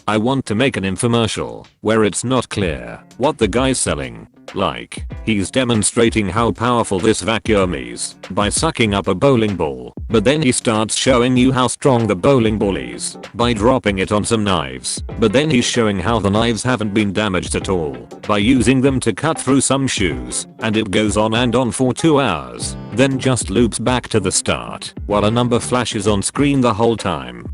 I want to make an infomercial where it's not clear what the guy's selling. Like, he's demonstrating how powerful this vacuum is by sucking up a bowling ball, but then he starts showing you how strong the bowling ball is by dropping it on some knives, but then he's showing how the knives haven't been damaged at all by using them to cut through some shoes, and it goes on and on for 2 hours, then just loops back to the start while a number flashes on screen the whole time.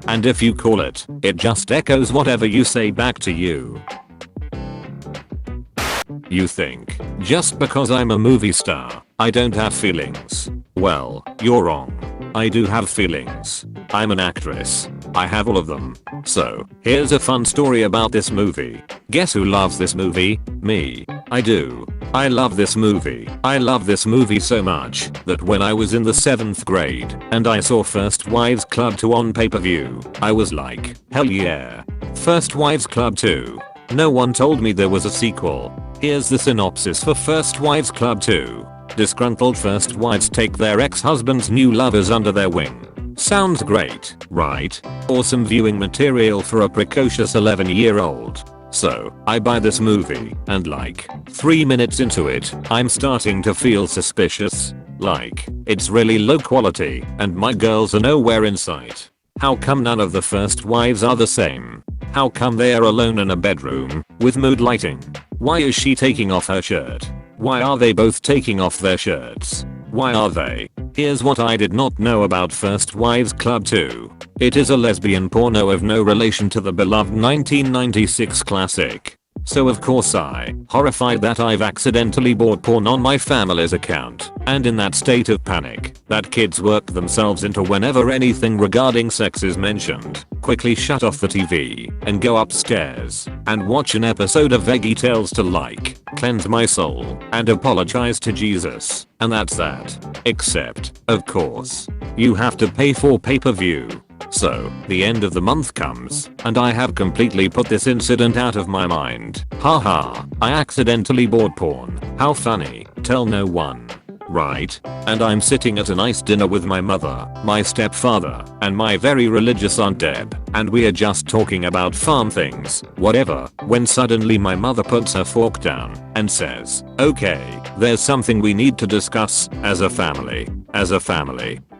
And if you call it, it just echoes whatever you say back to you. You think, just because I'm a movie star, I don't have feelings. Well, you're wrong. I do have feelings. I'm an actress. I have all of them. So, here's a fun story about this movie. Guess who loves this movie? Me. I do. I love this movie. I love this movie so much that when I was in the 7th grade and I saw First Wives Club 2 on pay-per-view, I was like, hell yeah. First Wives Club 2. No one told me there was a sequel. Here's the synopsis for First Wives Club 2. Disgruntled first wives take their ex-husband's new lovers under their wing. Sounds great, right? Awesome viewing material for a precocious 11-year-old. So, I buy this movie, and like, 3 minutes into it, I'm starting to feel suspicious. Like, it's really low quality, and my girls are nowhere in sight. How come none of the first wives are the same? How come they are alone in a bedroom, with mood lighting? Why is she taking off her shirt? Why are they both taking off their shirts? Why are they? Here's what I did not know about First Wives Club 2. It is a lesbian porno of no relation to the beloved 1996 classic. So of course horrified that I've accidentally bought porn on my family's account, and in that state of panic that kids work themselves into whenever anything regarding sex is mentioned, quickly shut off the TV and go upstairs and watch an episode of Veggie Tales to like, cleanse my soul, and apologize to Jesus, and that's that. Except, of course, you have to pay for pay-per-view. So, the end of the month comes, and I have completely put this incident out of my mind. Haha, I accidentally bought porn. How funny. Tell no one. Right? And I'm sitting at a nice dinner with my mother, my stepfather, and my very religious Aunt Deb, and we are just talking about farm things, whatever, when suddenly my mother puts her fork down and says, okay, there's something we need to discuss as a family.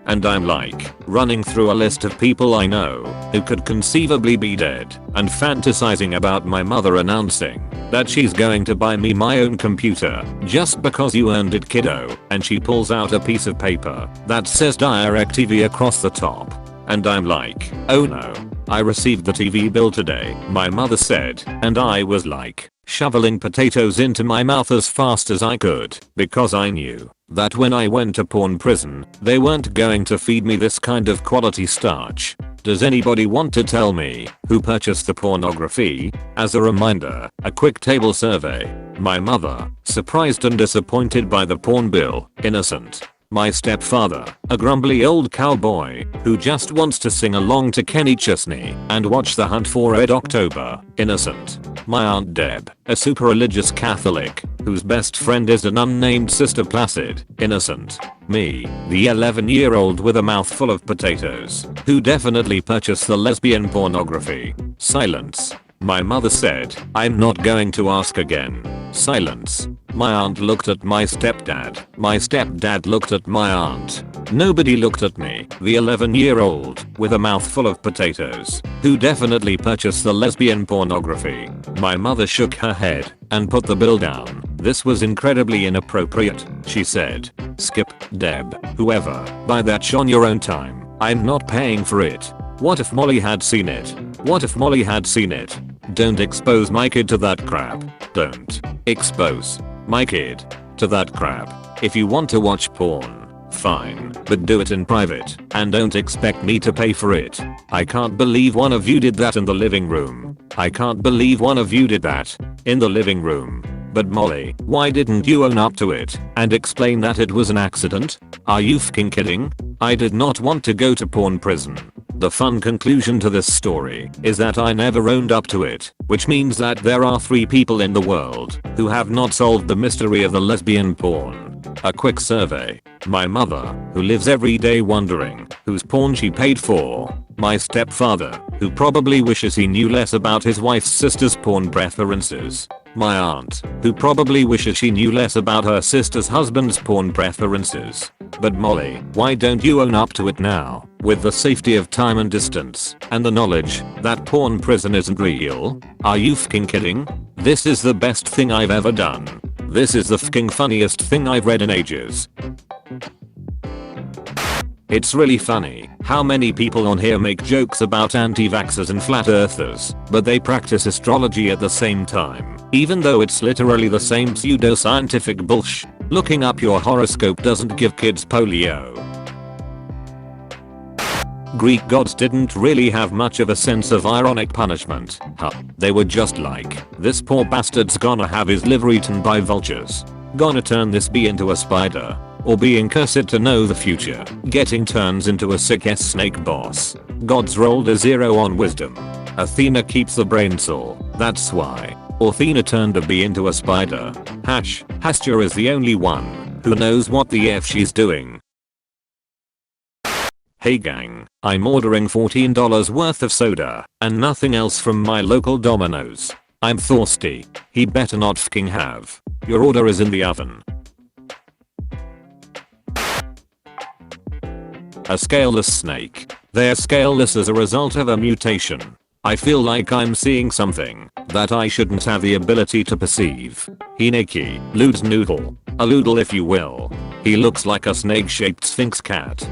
And I'm like, running through a list of people I know who could conceivably be dead and fantasizing about my mother announcing that she's going to buy me my own computer just because you earned it, kiddo, and she pulls out a piece of paper that says DirecTV across the top. And I'm like, oh no, I received the TV bill today, my mother said, and I was like, shoveling potatoes into my mouth as fast as I could because I knew that when I went to porn prison, they weren't going to feed me this kind of quality starch. Does anybody want to tell me who purchased the pornography? As a reminder, a quick table survey. My mother, surprised and disappointed by the porn bill, innocent. My stepfather, a grumbly old cowboy who just wants to sing along to Kenny Chesney and watch The Hunt for Red October, innocent. My Aunt Deb, a super religious Catholic whose best friend is an unnamed Sister Placid, innocent. Me, the 11-year-old with a mouthful of potatoes, who definitely purchased the lesbian pornography. Silence. My mother said, I'm not going to ask again. Silence. My aunt looked at my stepdad. My stepdad looked at my aunt. Nobody looked at me, the 11-year-old with a mouthful of potatoes, who definitely purchased the lesbian pornography. My mother shook her head and put the bill down. This was incredibly inappropriate, she said. Skip, Deb, whoever, buy that shit on your own time. I'm not paying for it. What if Molly had seen it? What if Molly had seen it? Don't expose my kid to that crap. Don't expose my kid to that crap. If you want to watch porn, fine, but do it in private and don't expect me to pay for it. I can't believe one of you did that in the living room. I can't believe one of you did that in the living room. But Molly, why didn't you own up to it and explain that it was an accident? Are you fing kidding? I did not want to go to porn prison. The fun conclusion to this story is that I never owned up to it, which means that there are 3 people in the world who have not solved the mystery of the lesbian porn. A quick survey. My mother, who lives every day wondering whose porn she paid for. My stepfather, who probably wishes he knew less about his wife's sister's porn preferences. My aunt, who probably wishes she knew less about her sister's husband's porn preferences. But Molly, why don't you own up to it now, with the safety of time and distance, and the knowledge that porn prison isn't real? Are you fking kidding? This is the best thing I've ever done. This is the fking funniest thing I've read in ages. It's really funny how many people on here make jokes about anti-vaxxers and flat earthers, but they practice astrology at the same time, even though it's literally the same pseudo-scientific bullshit. Looking up your horoscope doesn't give kids polio. Greek gods didn't really have much of a sense of ironic punishment. They were just like, this poor bastard's gonna have his liver eaten by vultures. Gonna turn this bee into a spider. Or being cursed to know the future, getting turns into a sick ass snake boss. Gods rolled a 0 on wisdom. Athena keeps the brain sore, that's why. Athena turned a bee into a spider. Hastur is the only one who knows what the F she's doing. Hey gang, I'm ordering $14 worth of soda and nothing else from my local Domino's. I'm thirsty. He better not fking have. Your order is in the oven. A scaleless snake. They're scaleless as a result of a mutation. I feel like I'm seeing something that I shouldn't have the ability to perceive. Hineki, Lude's noodle. A loodle if you will. He looks like a snake-shaped sphinx cat.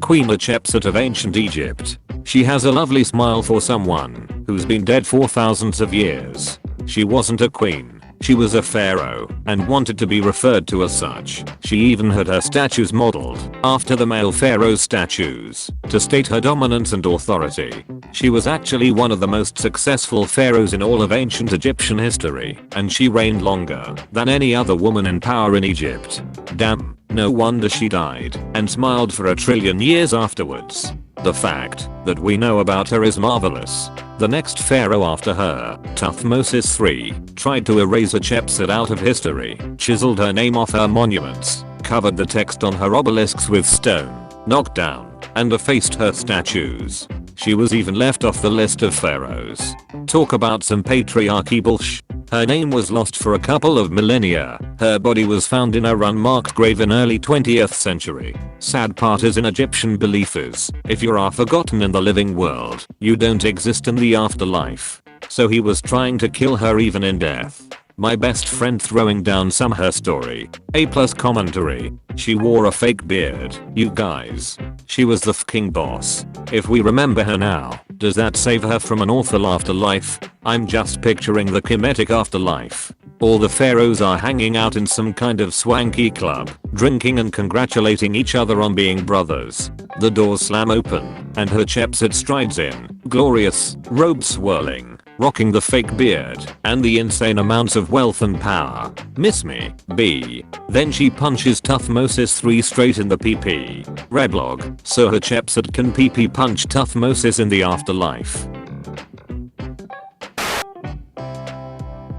Queen Hatshepsut of ancient Egypt. She has a lovely smile for someone who's been dead for thousands of years. She wasn't a queen. She was a pharaoh and wanted to be referred to as such. She even had her statues modeled after the male pharaoh's statues to state her dominance and authority. She was actually one of the most successful pharaohs in all of ancient Egyptian history, and she reigned longer than any other woman in power in Egypt. Damn, no wonder she died and smiled for a trillion years afterwards. The fact that we know about her is marvelous. The next pharaoh after her, Thutmose III, tried to erase Hatshepsut out of history, chiseled her name off her monuments, covered the text on her obelisks with stone, knocked down, and effaced her statues. She was even left off the list of pharaohs. Talk about some patriarchy bullshit. Her name was lost for a couple of millennia. Her body was found in a unmarked grave in early 20th century. Sad part is in Egyptian belief is, if you are forgotten in the living world, you don't exist in the afterlife. So he was trying to kill her even in death. My best friend throwing down some her story. A+ commentary. She wore a fake beard, you guys. She was the fking boss. If we remember her now, does that save her from an awful afterlife? I'm just picturing the Kemetic afterlife. All the pharaohs are hanging out in some kind of swanky club, drinking and congratulating each other on being brothers. The doors slam open, and Hatshepsut strides in, glorious, robes swirling, rocking the fake beard, and the insane amounts of wealth and power. Miss me, B. Then she punches Thutmose III straight in the PP. Redlog, so Hatshepsut can PP punch Thutmose in the afterlife.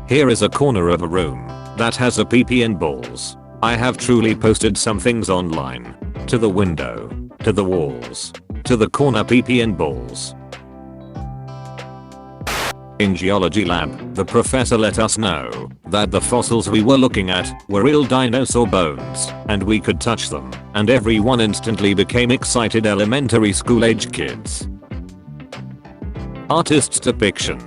Here is a corner of a room that has a PP and balls. I have truly posted some things online. To the window. To the walls. To the corner PP and balls. In geology lab, the professor let us know that the fossils we were looking at were real dinosaur bones, and we could touch them, and everyone instantly became excited elementary school age kids. Artist's depiction.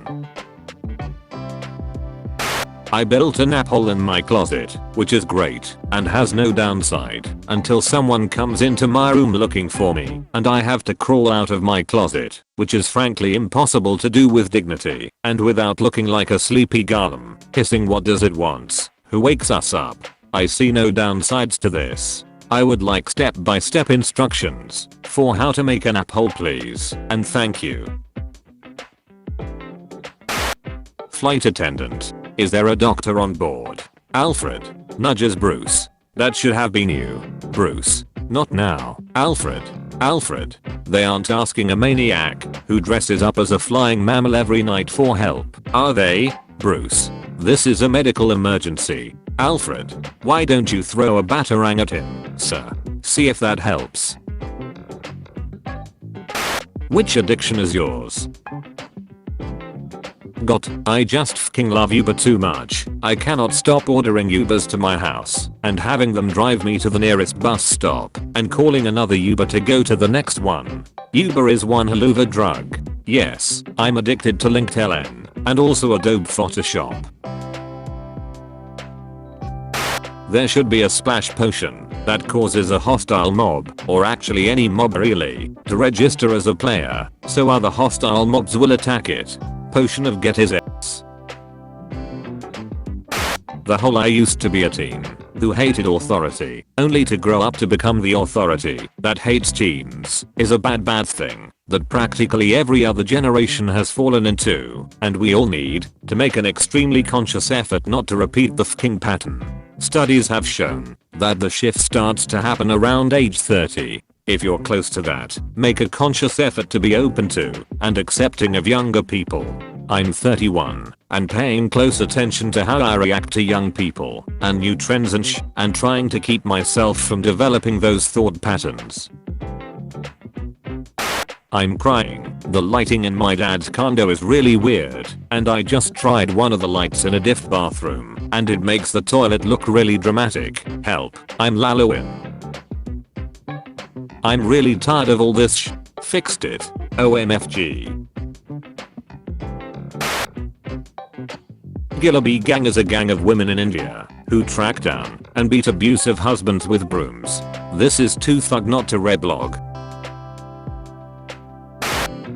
I built a nap hole in my closet, which is great and has no downside until someone comes into my room looking for me and I have to crawl out of my closet, which is frankly impossible to do with dignity and without looking like a sleepy golem hissing what does it wants, who wakes us up. I see no downsides to this. I would like step-by-step instructions for how to make a nap hole please, and thank you. Flight attendant. Is there a doctor on board? Alfred nudges Bruce. That should have been you. Bruce. Not now. Alfred. Alfred. They aren't asking a maniac who dresses up as a flying mammal every night for help, are they? Bruce. This is a medical emergency. Alfred, why don't you throw a batarang at him, sir? See if that helps. Which addiction is yours? I just fking love Uber too much. I cannot stop ordering Ubers to my house and having them drive me to the nearest bus stop and calling another Uber to go to the next one. Uber is one hell of a drug. Yes, I'm addicted to LinkedIn and also Adobe Photoshop. There should be a splash potion that causes a hostile mob, or actually any mob really, to register as a player, so other hostile mobs will attack it. Potion of get his ass. The whole I used to be a teen who hated authority, only to grow up to become the authority that hates teens, is a bad thing that practically every other generation has fallen into, and we all need to make an extremely conscious effort not to repeat the fucking pattern. Studies have shown that the shift starts to happen around age 30. If you're close to that, make a conscious effort to be open to and accepting of younger people. I'm 31 and paying close attention to how I react to young people and new trends and trying to keep myself from developing those thought patterns. I'm crying. The lighting in my dad's condo is really weird, and I just tried one of the lights in a diff bathroom and it makes the toilet look really dramatic. Help, I'm Lalowin. I'm really tired of all this Fixed it. OMFG. Gillaby gang is a gang of women in India who track down and beat abusive husbands with brooms. This is too thug not to reblog.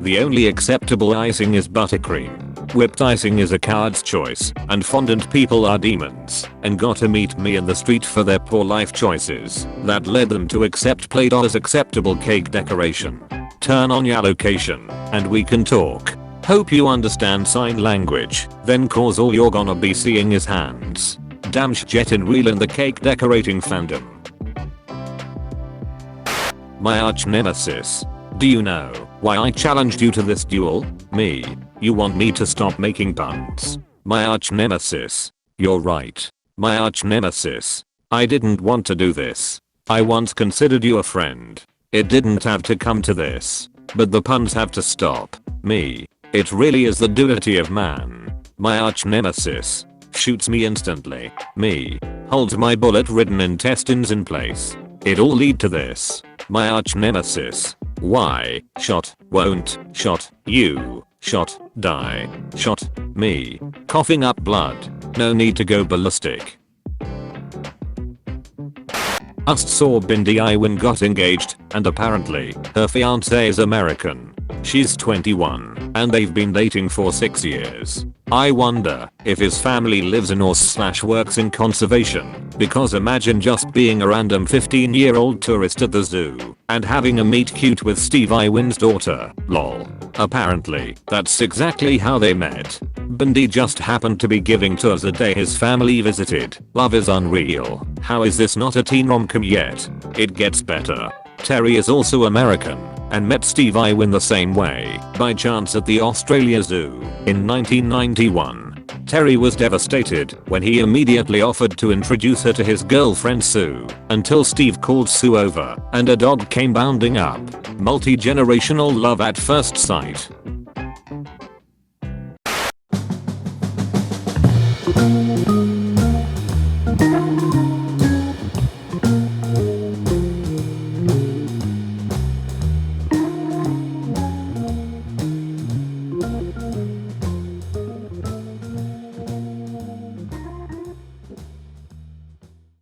The only acceptable icing is buttercream. Whipped icing is a coward's choice, and fondant people are demons, and gotta meet me in the street for their poor life choices that led them to accept Play-Doh as acceptable cake decoration. Turn on your location, and we can talk. Hope you understand sign language, then cause all you're gonna be seeing is hands. Damn jet and wheel in the cake decorating fandom. My arch nemesis. Do you know why I challenged you to this duel? Me. You want me to stop making puns. My arch nemesis. You're right. My arch nemesis. I didn't want to do this. I once considered you a friend. It didn't have to come to this. But the puns have to stop. Me. It really is the duality of man. My arch nemesis. Shoots me instantly. Me. Holds my bullet-ridden intestines in place. It all lead to this. My arch nemesis. Why? Shot. Won't. Shot. You. Shot. Die. Shot. Me. Coughing up blood. No need to go ballistic. Us saw Bindi Iwin got engaged, and apparently, her fiancé is American. She's 21, and they've been dating for 6 years. I wonder if his family lives in or / works in conservation, because imagine just being a random 15-year-old tourist at the zoo and having a meet cute with Steve Iwin's daughter, lol. Apparently, that's exactly how they met. Bindi just happened to be giving tours the day his family visited. Love is unreal. How is this not a teen rom-com yet? It gets better. Terry is also American and met Steve Iwin the same way, by chance at the Australia Zoo, in 1991. Terry was devastated when he immediately offered to introduce her to his girlfriend Sue, until Steve called Sue over and a dog came bounding up. Multi-generational love at first sight.